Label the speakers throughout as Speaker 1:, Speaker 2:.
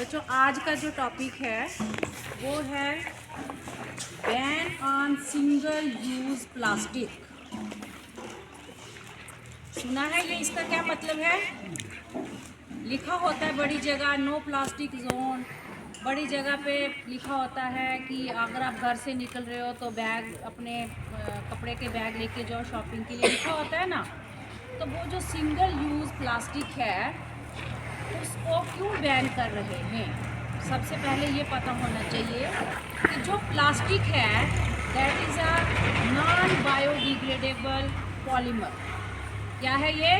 Speaker 1: बच्चों आज का जो टॉपिक है वो है ban on single use plastic. सुना है ये, इसका क्या मतलब है? लिखा होता है बड़ी जगह नो प्लास्टिक जोन, बड़ी जगह पे लिखा होता है कि अगर आप घर से निकल रहे हो तो बैग अपने कपड़े के बैग लेके जाओ, शॉपिंग के लिए लिखा होता है ना। तो वो जो सिंगल यूज़ प्लास्टिक है उसको क्यों बैन कर रहे हैं, सबसे पहले ये पता होना चाहिए कि जो प्लास्टिक है that is a non biodegradable polymer. क्या है ये?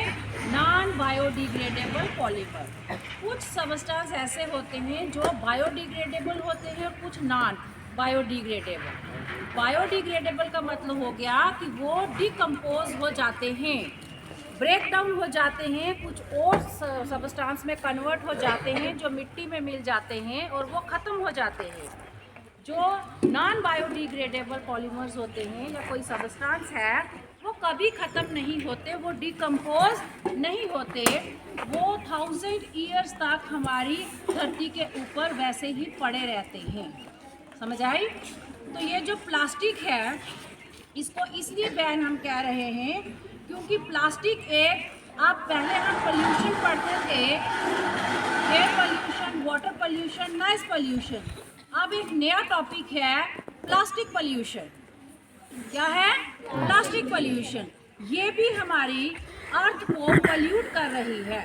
Speaker 1: Non biodegradable polymer. कुछ सबस्टेंस ऐसे होते हैं जो बायोडिग्रेडेबल होते हैं और कुछ नॉन बायोडिग्रेडेबल। बायोडिग्रेडेबल का मतलब हो गया कि वो डिकम्पोज हो जाते हैं, ब्रेक डाउन हो जाते हैं, कुछ और सबस्टेंस में कन्वर्ट हो जाते हैं जो मिट्टी में मिल जाते हैं और वो ख़त्म हो जाते हैं। जो नॉन बायोडिग्रेडेबल पॉलीमर्स होते हैं या कोई सबस्टेंस है वो कभी ख़त्म नहीं होते, वो डिकम्पोज नहीं होते, वो 1000 ईयर्स तक हमारी धरती के ऊपर वैसे ही पड़े रहते हैं। समझ आई? तो ये जो प्लास्टिक है इसको इसलिए बैन हम कह रहे हैं क्योंकि प्लास्टिक आप पहले हम पोल्यूशन पढ़ते थे, air pollution, water pollution, noise pollution. अब एक नया टॉपिक है प्लास्टिक पोल्यूशन। क्या है? Plastic pollution. ये भी हमारी अर्थ को पोल्यूट कर रही है।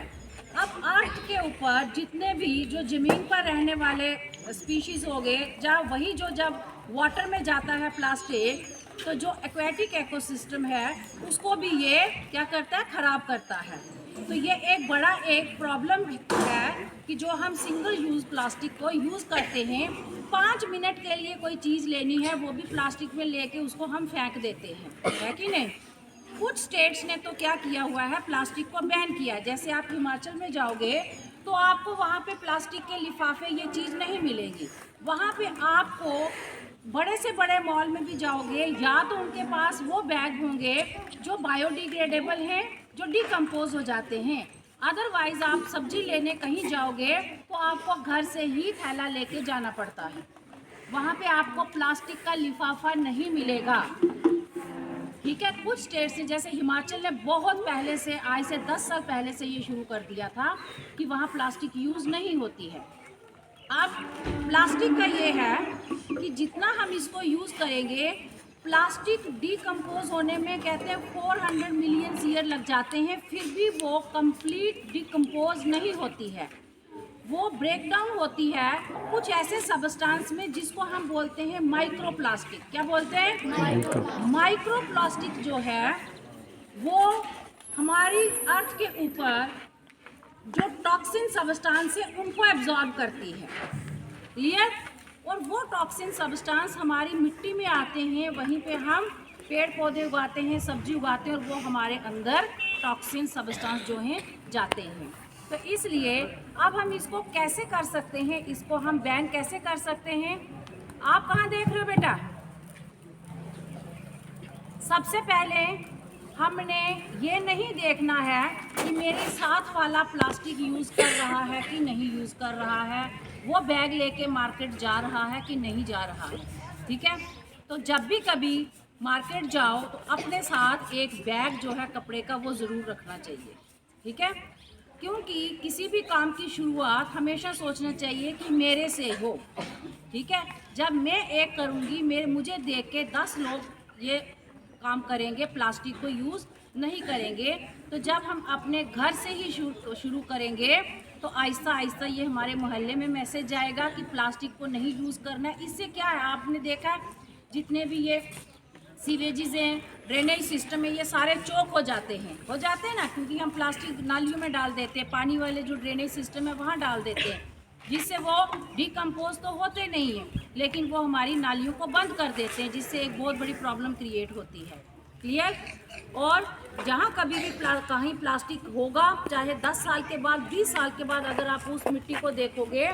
Speaker 1: अब अर्थ के ऊपर जितने भी जो ज़मीन पर रहने वाले स्पीशीज़ हो गए, जब वाटर में जाता है प्लास्टिक, तो जो एक्वेटिक इकोसिस्टम है उसको भी ये क्या करता है? ख़राब करता है। तो ये एक बड़ा प्रॉब्लम है कि जो हम सिंगल यूज़ प्लास्टिक को यूज़ करते हैं, 5 मिनट के लिए कोई चीज़ लेनी है वो भी प्लास्टिक में लेके उसको हम फेंक देते हैं, है कि नहीं? कुछ स्टेट्स ने तो क्या किया हुआ है, प्लास्टिक को बैन किया। जैसे आप हिमाचल में जाओगे तो आपको वहाँ पे प्लास्टिक के लिफाफे ये चीज़ नहीं मिलेगी। वहाँ पे आपको बड़े से बड़े मॉल में भी जाओगे या तो उनके पास वो बैग होंगे जो बायोडिग्रेडेबल हैं, जो डिकम्पोज हो जाते हैं। अदरवाइज़ आप सब्जी लेने कहीं जाओगे तो आपको घर से ही थैला लेके जाना पड़ता है, वहाँ पे आपको प्लास्टिक का लिफाफा नहीं मिलेगा। ठीक है? कुछ स्टेट्स ने जैसे हिमाचल ने बहुत पहले से, आज से 10 साल पहले से ये शुरू कर दिया था कि वहाँ प्लास्टिक यूज़ नहीं होती है। अब प्लास्टिक का ये है कि जितना हम इसको यूज़ करेंगे, प्लास्टिक डिकम्पोज होने में कहते हैं 400 मिलियन ईयर लग जाते हैं, फिर भी वो कंप्लीट डिकम्पोज नहीं होती है, वो ब्रेक डाउन होती है कुछ ऐसे सबस्टेंस में जिसको हम बोलते हैं माइक्रो प्लास्टिक। क्या बोलते हैं? माइक्रो प्लास्टिक जो है वो हमारी अर्थ के ऊपर जो टॉक्सिन सबस्टेंस है उनको एब्जॉर्ब करती है। क्लियर? और वो टॉक्सिन सबस्टेंस हमारी मिट्टी में आते हैं, वहीं पे हम पेड़ पौधे उगाते हैं, सब्जी उगाते हैं और वो हमारे अंदर टॉक्सिन सबस्टेंस जो हैं जाते हैं। तो इसलिए अब हम इसको कैसे कर सकते हैं, इसको हम बैन कैसे कर सकते हैं? आप कहाँ देख रहे हो बेटा? सबसे पहले हमने ये नहीं देखना है कि मेरे साथ वाला प्लास्टिक यूज़ कर रहा है कि नहीं यूज़ कर रहा है, वो बैग लेके मार्केट जा रहा है कि नहीं जा रहा है। ठीक है? तो जब भी कभी मार्केट जाओ तो अपने साथ एक बैग जो है कपड़े का वो ज़रूर रखना चाहिए। ठीक है? क्योंकि किसी भी काम की शुरुआत हमेशा सोचना चाहिए कि मेरे से हो। ठीक है? जब मैं एक करूँगी, मुझे देख के 10 लोग ये काम करेंगे, प्लास्टिक को यूज़ नहीं करेंगे। तो जब हम अपने घर से ही शुरू करेंगे तो आहिस्ता आहिस्ता ये हमारे मोहल्ले में मैसेज जाएगा कि प्लास्टिक को नहीं यूज़ करना है। इससे क्या है, आपने देखा है जितने भी ये सीवेजेस हैं, ड्रेनेज सिस्टम है, ये सारे चौक हो जाते हैं ना, क्योंकि हम प्लास्टिक नालियों में डाल देते हैं, पानी वाले जो ड्रेनेज सिस्टम है वहाँ डाल देते हैं, जिससे वो डिकम्पोज तो होते नहीं हैं लेकिन वो हमारी नालियों को बंद कर देते हैं, जिससे एक बहुत बड़ी प्रॉब्लम क्रिएट होती है। क्लियर? और जहाँ कभी भी कहीं प्लास्टिक होगा, चाहे 10 साल के बाद, 20 साल के बाद अगर आप उस मिट्टी को देखोगे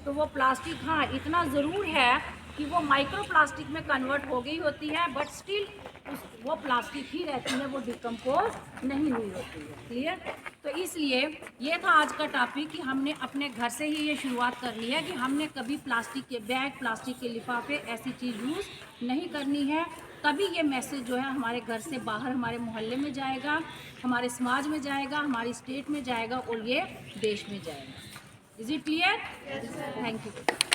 Speaker 1: तो वो प्लास्टिक, हाँ इतना ज़रूर है कि वो माइक्रो प्लास्टिक में कन्वर्ट हो गई होती है, बट स्टिल वो प्लास्टिक ही रहती है, वो डिकम्पोज नहीं हुई होती है। क्लियर? तो इसलिए ये था आज का टॉपिक कि हमने अपने घर से ही ये शुरुआत कर ली है कि हमने कभी प्लास्टिक के बैग, प्लास्टिक के लिफाफे, ऐसी चीज़ यूज़ नहीं करनी है। तभी ये मैसेज जो है हमारे घर से बाहर, हमारे मोहल्ले में जाएगा, हमारे समाज में जाएगा, हमारी स्टेट में जाएगा और ये देश में जाएगा। Is it clear? Thank you.